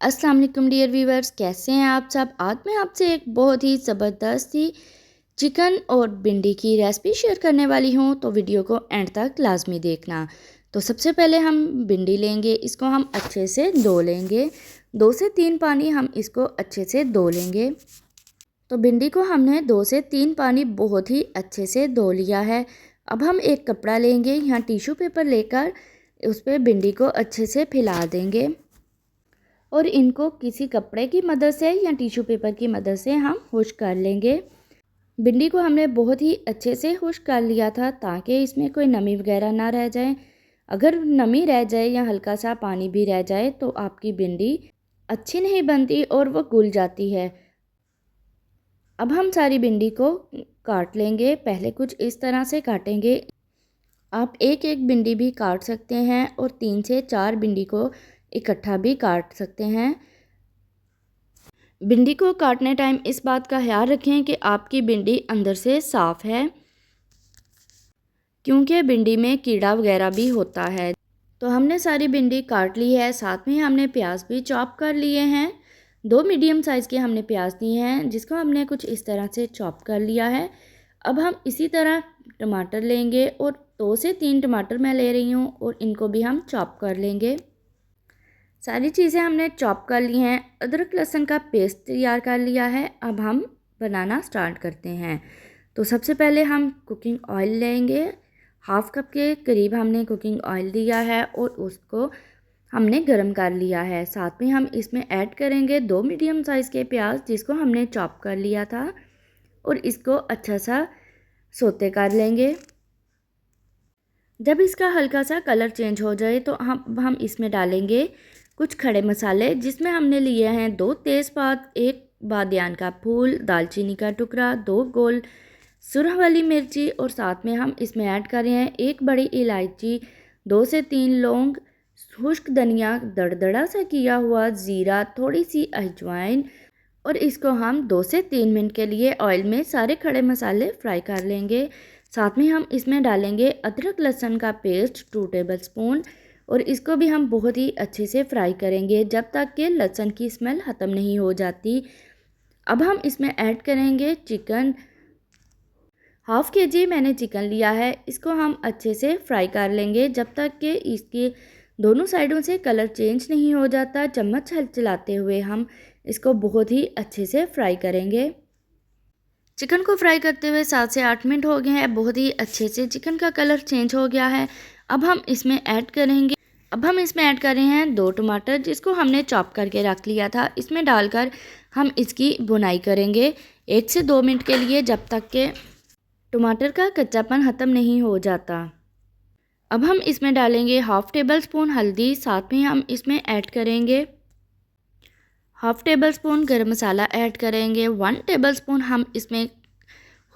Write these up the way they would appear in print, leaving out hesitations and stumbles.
अस्सलाम वालेकुम dear viewers, कैसे हैं आप सब। आज मैं आपसे एक बहुत ही ज़बरदस्त सी चिकन और भिंडी की रेसिपी शेयर करने वाली हूं, तो वीडियो को एंड तक लाजमी देखना। तो सबसे पहले हम भिंडी लेंगे, इसको हम अच्छे से धो लेंगे। 2 से 3 पानी हम इसको अच्छे से धो लेंगे। तो भिंडी को हमने 2 से 3 पानी बहुत ही अच्छे से धो लिया है। अब हम एक कपड़ा लेंगे, यहाँ टिश्यू पेपर लेकर उस पर भिंडी को अच्छे से फैला देंगे और इनको किसी कपड़े की मदद से या टिश्यू पेपर की मदद से हम खुश्क कर लेंगे। भिंडी को हमने बहुत ही अच्छे से खुश्क कर लिया था ताकि इसमें कोई नमी वगैरह ना रह जाए। अगर नमी रह जाए या हल्का सा पानी भी रह जाए तो आपकी भिंडी अच्छी नहीं बनती और वो घुल जाती है। अब हम सारी भिंडी को काट लेंगे। पहले कुछ इस तरह से काटेंगे। आप एक एक भिंडी भी काट सकते हैं और 3 से 4 भिंडी को इकट्ठा भी काट सकते हैं। भिंडी को काटने टाइम इस बात का ख्याल रखें कि आपकी भिंडी अंदर से साफ़ है, क्योंकि भिंडी में कीड़ा वगैरह भी होता है। तो हमने सारी भिंडी काट ली है। साथ में हमने प्याज भी चॉप कर लिए हैं। 2 मीडियम साइज़ के हमने प्याज लिए हैं, जिसको हमने कुछ इस तरह से चॉप कर लिया है। अब हम इसी तरह टमाटर लेंगे और 2 से 3 टमाटर मैं ले रही हूँ और इनको भी हम चॉप कर लेंगे। सारी चीज़ें हमने चॉप कर ली हैं। अदरक लहसुन का पेस्ट तैयार कर लिया है। अब हम बनाना स्टार्ट करते हैं। तो सबसे पहले हम कुकिंग ऑयल लेंगे। हाफ़ कप के करीब हमने कुकिंग ऑयल दिया है और उसको हमने गरम कर लिया है। साथ में हम इसमें ऐड करेंगे 2 मीडियम साइज़ के प्याज, जिसको हमने चॉप कर लिया था, और इसको अच्छा सा सौते कर लेंगे। जब इसका हल्का सा कलर चेंज हो जाए तो हम इसमें डालेंगे कुछ खड़े मसाले, जिसमें हमने लिए हैं 2 तेज़पात, 1 बादियान का फूल, दालचीनी का टुकड़ा, 2 गोल सुरह वाली मिर्ची, और साथ में हम इसमें ऐड कर रहे हैं 1 बड़ी इलायची, 2 से 3 लौंग, खुश्क धनिया, दरदरा सा किया हुआ ज़ीरा, थोड़ी सी अजवाइन, और इसको हम 2 से 3 मिनट के लिए ऑयल में सारे खड़े मसाले फ्राई कर लेंगे। साथ में हम इसमें डालेंगे अदरक लहसुन का पेस्ट 2 टेबलस्पून, और इसको भी हम बहुत ही अच्छे से फ्राई करेंगे जब तक कि लहसुन की स्मेल ख़त्म नहीं हो जाती। अब हम इसमें ऐड करेंगे चिकन। हाफ़ केजी मैंने चिकन लिया है। इसको हम अच्छे से फ्राई कर लेंगे जब तक कि इसके दोनों साइडों से कलर चेंज नहीं हो जाता। चम्मच चलाते हुए हम इसको बहुत ही अच्छे से फ्राई करेंगे। चिकन को फ्राई करते हुए 7 से 8 मिनट हो गए हैं। बहुत ही अच्छे से चिकन का कलर चेंज हो गया है। अब हम इसमें ऐड कर रहे हैं 2 टमाटर, जिसको हमने चॉप करके रख लिया था। इसमें डालकर हम इसकी भुनाई करेंगे 1 से 2 मिनट के लिए, जब तक के टमाटर का कच्चापन ख़त्म नहीं हो जाता। अब हम इसमें डालेंगे हाफ़ टेबल स्पून हल्दी। साथ में हम इसमें ऐड करेंगे हाफ़ टेबल स्पून गरम मसाला ऐड करेंगे। 1 टेबल स्पून हम इसमें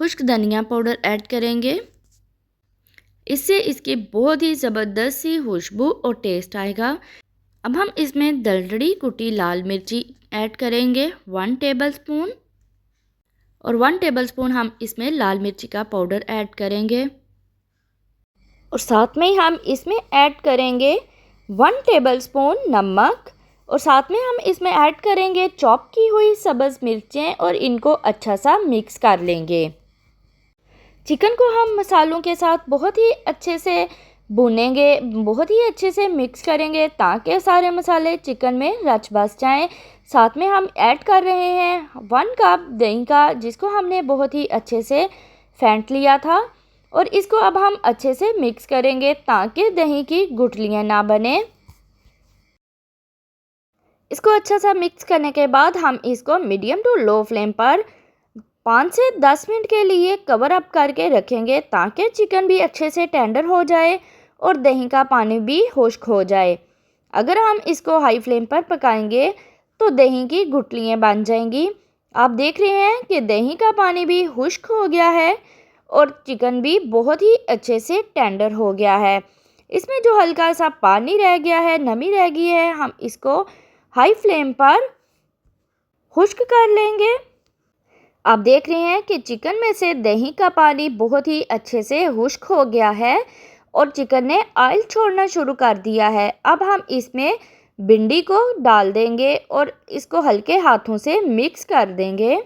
खुश्क धनिया पाउडर ऐड करेंगे। इससे इसकी बहुत ही ज़बरदस्त सी खुशबू और टेस्ट आएगा। अब हम इसमें दरदरी कुटी लाल मिर्ची ऐड करेंगे 1 टेबल स्पून, और 1 टेबल स्पून हम इसमें लाल मिर्ची का पाउडर ऐड करेंगे, और साथ में हम इसमें ऐड करेंगे 1 टेबल स्पून नमक, और साथ में हम इसमें ऐड करेंगे चॉप की हुई सब्ज़ मिर्चें, और इनको अच्छा सा मिक्स कर लेंगे। चिकन को हम मसालों के साथ बहुत ही अच्छे से भूनेंगे, बहुत ही अच्छे से मिक्स करेंगे ताकि सारे मसाले चिकन में रच बस जाएं। साथ में हम ऐड कर रहे हैं 1 कप दही का, जिसको हमने बहुत ही अच्छे से फेंट लिया था, और इसको अब हम अच्छे से मिक्स करेंगे ताकि दही की गुठलियाँ ना बने। इसको अच्छा सा मिक्स करने के बाद हम इसको मीडियम टू लो फ्लेम पर 5 से 10 मिनट के लिए कवर अप करके रखेंगे ताकि चिकन भी अच्छे से टेंडर हो जाए और दही का पानी भी खुश्क हो जाए। अगर हम इसको हाई फ्लेम पर पकाएंगे तो दही की गुठलियाँ बन जाएंगी। आप देख रहे हैं कि दही का पानी भी खुश्क हो गया है और चिकन भी बहुत ही अच्छे से टेंडर हो गया है। इसमें जो हल्का सा पानी रह गया है, नमी रह गई है, हम इसको हाई फ्लेम पर खुश्क कर लेंगे। आप देख रहे हैं कि चिकन में से दही का पानी बहुत ही अच्छे से खुश्क हो गया है और चिकन ने ऑयल छोड़ना शुरू कर दिया है। अब हम इसमें भिंडी को डाल देंगे और इसको हल्के हाथों से मिक्स कर देंगे।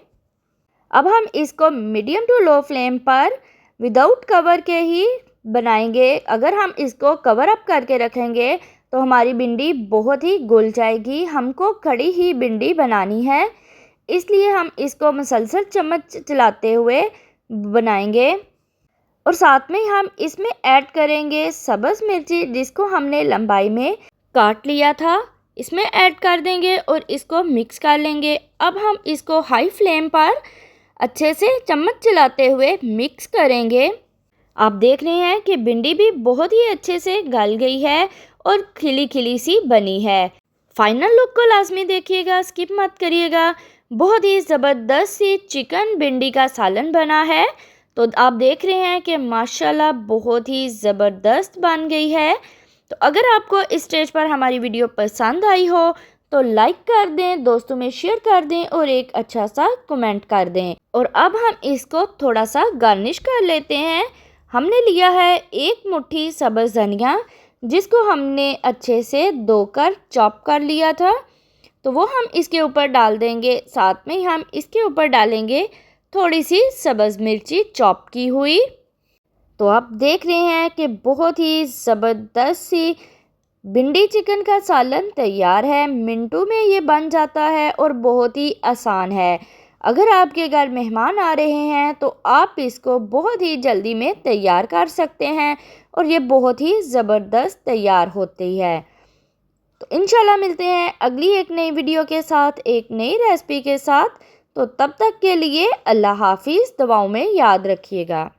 अब हम इसको मीडियम टू लो फ्लेम पर विदाउट कवर के ही बनाएंगे। अगर हम इसको कवर अप करके रखेंगे तो हमारी भिंडी बहुत ही घुल जाएगी। हमको खड़ी ही भिंडी बनानी है, इसलिए हम इसको मुसलसल चम्मच चलाते हुए बनाएंगे। और साथ में हम इसमें ऐड करेंगे सब्ज़ मिर्ची, जिसको हमने लंबाई में काट लिया था, इसमें ऐड कर देंगे और इसको मिक्स कर लेंगे। अब हम इसको हाई फ्लेम पर अच्छे से चम्मच चलाते हुए मिक्स करेंगे। आप देख रहे हैं कि भिंडी भी बहुत ही अच्छे से गल गई है और खिली खिली सी बनी है। फाइनल लुक को लाजमी देखिएगा, स्किप मत करिएगा। बहुत ही ज़बरदस्त सी चिकन भिंडी का सालन बना है। तो आप देख रहे हैं कि माशाल्लाह बहुत ही ज़बरदस्त बन गई है। तो अगर आपको इस स्टेज पर हमारी वीडियो पसंद आई हो तो लाइक कर दें, दोस्तों में शेयर कर दें और एक अच्छा सा कमेंट कर दें। और अब हम इसको थोड़ा सा गार्निश कर लेते हैं। हमने लिया है 1 मुट्ठी सब्ज़ धनिया, जिसको हमने अच्छे से धोकर चॉप कर लिया था, तो वो हम इसके ऊपर डाल देंगे। साथ में हम इसके ऊपर डालेंगे थोड़ी सी सब्ज़ मिर्ची चॉप की हुई। तो आप देख रहे हैं कि बहुत ही ज़बरदस्त सी भिंडी चिकन का सालन तैयार है। मिनटों में ये बन जाता है और बहुत ही आसान है। अगर आपके घर मेहमान आ रहे हैं तो आप इसको बहुत ही जल्दी में तैयार कर सकते हैं और ये बहुत ही ज़बरदस्त तैयार होती है। तो इंशाल्लाह मिलते हैं अगली एक नई वीडियो के साथ, एक नई रेसिपी के साथ। तो तब तक के लिए अल्लाह हाफिज़। दुआओं में याद रखिएगा।